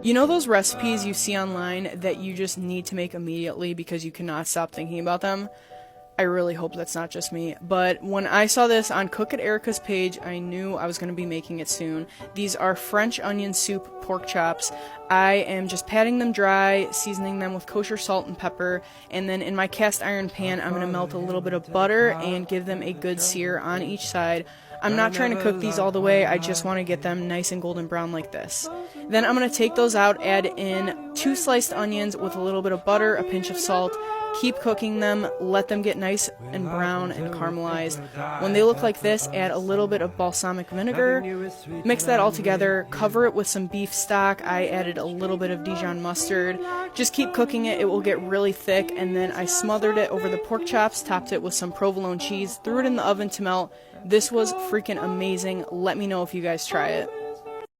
You know those recipes you see online that you just need to make immediately because you cannot stop thinking about them? I really hope that's not just me, but when I saw this on Cook at Erica's page, I knew I was going to be making it soon. These are French onion soup pork chops. I am just patting them dry, seasoning them with kosher salt and pepper, and then in my cast iron pan, I'm going to melt a little bit of butter and give them a good sear on each side. I'm not trying to cook these all the way, I just want to get them nice and golden brown like this. Then I'm going to take those out, add in 2 sliced onions with a little bit of butter, a pinch of salt, keep cooking them, let them get nice and brown and caramelized. When they look like this, add a little bit of balsamic vinegar, mix that all together, cover it with some beef stock. I added a little bit of Dijon mustard. Just keep cooking it, it will get really thick, and then I smothered it over the pork chops, topped it with some provolone cheese, threw it in the oven to melt. This was freaking amazing. Let me know if you guys try it.